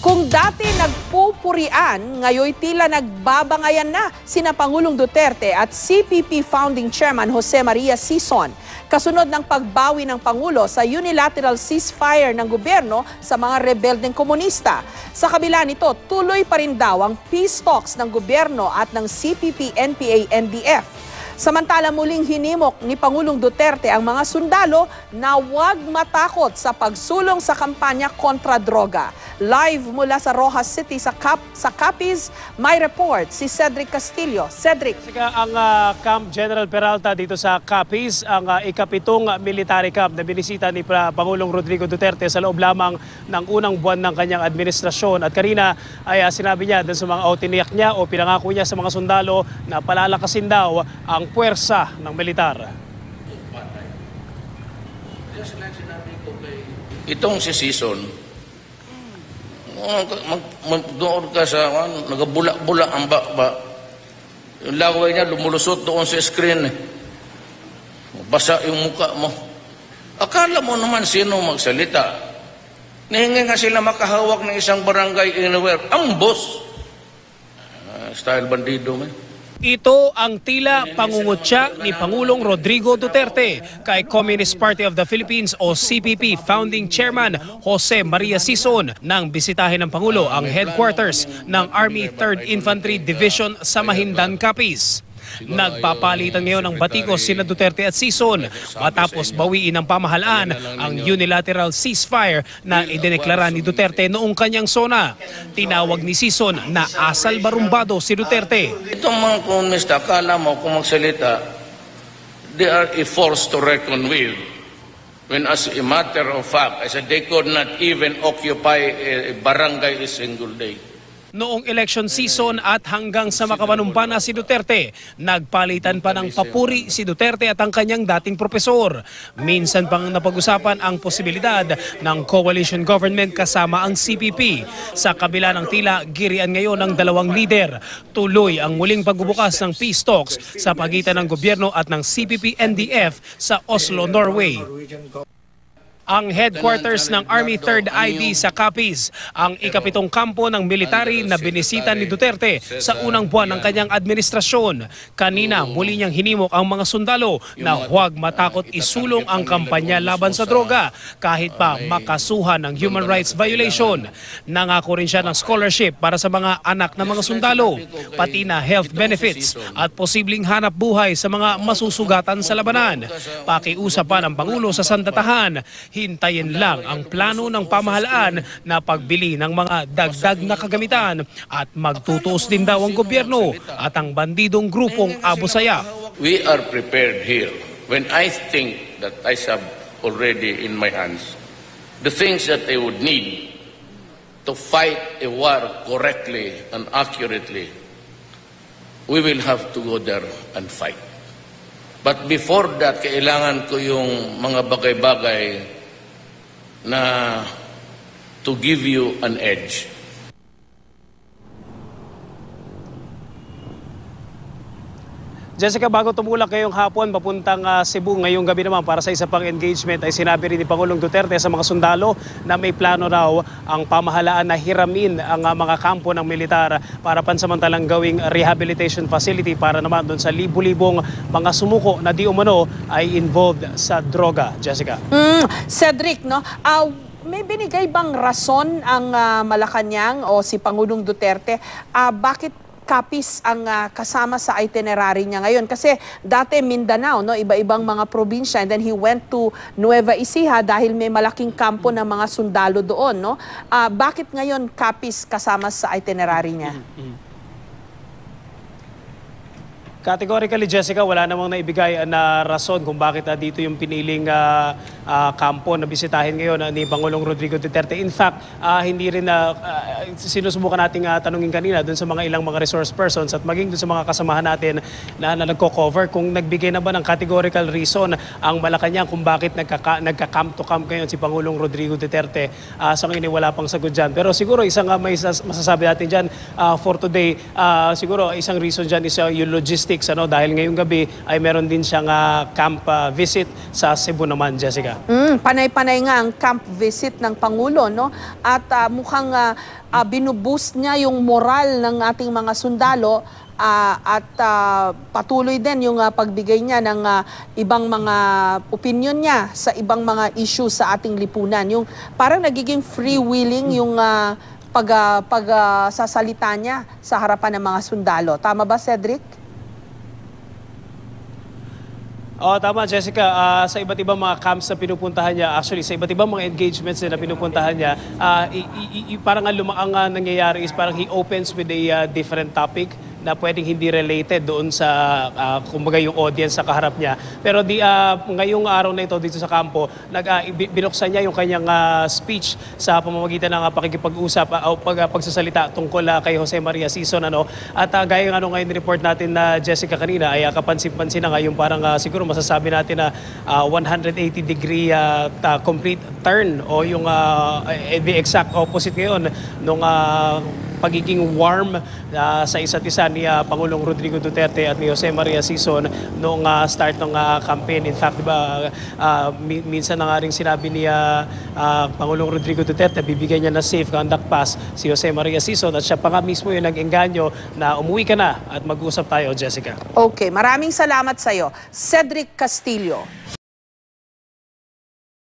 Kung dati nagpupurian, ngayon tila nagbabangayan na sina Pangulong Duterte at CPP Founding Chairman Jose Maria Sison. Kasunod ng pagbawi ng Pangulo sa unilateral ceasefire ng gobyerno sa mga rebeldeng komunista. Sa kabila nito, tuloy pa rin daw ang peace talks ng gobyerno at ng CPP, NPA, NDF. Samantala muling hinimok ni Pangulong Duterte ang mga sundalo na huwag matakot sa pagsulong sa kampanya kontra droga. Live mula sa Rojas City sa Capiz, may report si Cedric Castillo. Cedric. Ang Camp General Peralta dito sa Capiz, ang ikapitong military camp na binisita ni Pangulong Rodrigo Duterte sa loob lamang ng unang buwan ng kanyang administrasyon. At kanina ay sinabi niya dun sa mga tiniyak niya o pinangako niya sa mga sundalo na palalakasin daw ang puwersa ng militar. Itong si Sison, doon ka sa nagabula-bula ang bakba. Yung laway niya lumulusot doon sa screen. Basa yung muka mo. Akala mo naman sino magsalita. Nahingi nga sila makahawak ng isang barangay anywhere. Ang boss. Style bandido man. Ito ang tila pangungutya ni Pangulong Rodrigo Duterte kay Communist Party of the Philippines o CPP Founding Chairman Jose Maria Sison nang bisitahin ng Pangulo ang headquarters ng Army 3rd Infantry Division sa Mahindan, Capiz. Nagpapalitan ngayon ng batikos sina Duterte at Sison matapos bawiin ng pamahalaan ang unilateral ceasefire na idineklara ni Duterte noong kanyang sona. Tinawag ni Sison na asal barumbado si Duterte. Itong mga komunista, akala mo kung magsalita, they are a force to reckon with. When as a matter of fact, I said they could not even occupy a barangay a single day. Noong election season at hanggang sa makamanumpa na si Duterte, nagpalitan pa ng papuri si Duterte at ang kanyang dating propesor. Minsan pang napag-usapan ang posibilidad ng coalition government kasama ang CPP. Sa kabila ng tila girian ngayon ng dalawang lider, tuloy ang muling pagbubukas ng peace talks sa pagitan ng gobyerno at ng CPP-NDF sa Oslo, Norway. Ang headquarters ng Army 3rd ID sa Capiz, ang ikapitong kampo ng military na binisita ni Duterte sa unang buwan ng kanyang administrasyon. Kanina muli niyang hinimok ang mga sundalo na huwag matakot isulong ang kampanya laban sa droga kahit pa makasuhan ng human rights violation. Nangako rin siya ng scholarship para sa mga anak ng mga sundalo, pati na health benefits at posibleng hanap buhay sa mga masusugatan sa labanan. Pakiusap pa ng Pangulo sa sandatahan, hintayin lang ang plano ng pamahalaan na pagbili ng mga dagdag na kagamitan at magtutuos din daw ang gobyerno at ang bandidong grupong Abu Sayyaf. We are prepared here when I think that I have already in my hands the things that I would need to fight a war correctly and accurately. We will have to go there and fight. But before that, kailangan ko yung mga bagay-bagay na to give you an edge. Jessica, bago tumulak ngayong hapon papuntang Cebu ngayong gabi naman para sa isa pang engagement ay sinabi rin ni Pangulong Duterte sa mga sundalo na may plano raw ang pamahalaan na hiramin ang mga kampo ng militar para pansamantalang gawing rehabilitation facility para naman doon sa libu-libong mga sumuko na di umano ay involved sa droga. Jessica. Cedric, no? May binigay bang rason ang Malacanang o si Pangulong Duterte? Bakit Capiz ang kasama sa itinerary niya ngayon? Kasi dati Mindanao, no, iba-ibang mga probinsya, and then he went to Nueva Ecija dahil may malaking kampo ng mga sundalo doon, no? Bakit ngayon Capiz kasama sa itinerary niya? Categorically, Jessica, wala namang naibigay na rason kung bakit dito yung piniling kampo na bisitahin ngayon ni Pangulong Rodrigo Duterte. In fact, hindi rin sinusubukan nating tanungin kanina dun sa mga ilang mga resource persons at maging dun sa mga kasamahan natin na nagko-cover kung nagbigay na ba ng categorical reason ang Malacanang kung bakit nagka-camp to camp ngayon si Pangulong Rodrigo Duterte. Sa ngayon wala pang sagot dyan. Pero siguro isang may masasabi natin dyan for today, siguro isang reason dyan is yung logistics logistics, dahil ngayong gabi ay meron din siyang camp visit sa Cebu naman, Jessica. Panay-panay nga ang camp visit ng Pangulo, no? At mukhang binuboost niya yung moral ng ating mga sundalo at patuloy din yung pagbigay niya ng ibang mga opinion niya sa ibang mga issue sa ating lipunan. Yung parang nagiging freewheeling yung pagsasalita niya sa harapan ng mga sundalo. Tama ba, Cedric? Tama, Jessica. Sa iba't ibang mga camps na pinupuntahan niya, actually sa iba't ibang mga engagements na pinupuntahan niya, parang ang nangyayari is parang he opens with a different topic na pwedeng hindi related doon sa kumbaga yung audience sa kaharap niya. Pero ngayong araw na ito dito sa kampo, binuksan niya yung kanyang speech sa pamamagitan ng pakikipag-usap o pagsasalita tungkol kay Jose Maria Sison. At gaya ng ngayon report natin na Jessica kanina ay kapansin-pansin na ngayon parang siguro masasabi natin na 180-degree complete turn o yung the exact opposite ngayon nung pagiging warm sa isa't isa ni Pangulong Rodrigo Duterte at ni Jose Maria Sison noong start ng campaign. In fact, diba, minsan na nga rin sinabi ni Pangulong Rodrigo Duterte, bibigyan niya na safe conduct pass si Jose Maria Sison at siya pa nga mismo yung nag-engganyo na umuwi ka na at mag-usap tayo, Jessica. Okay, maraming salamat sa iyo, Cedric Castillo.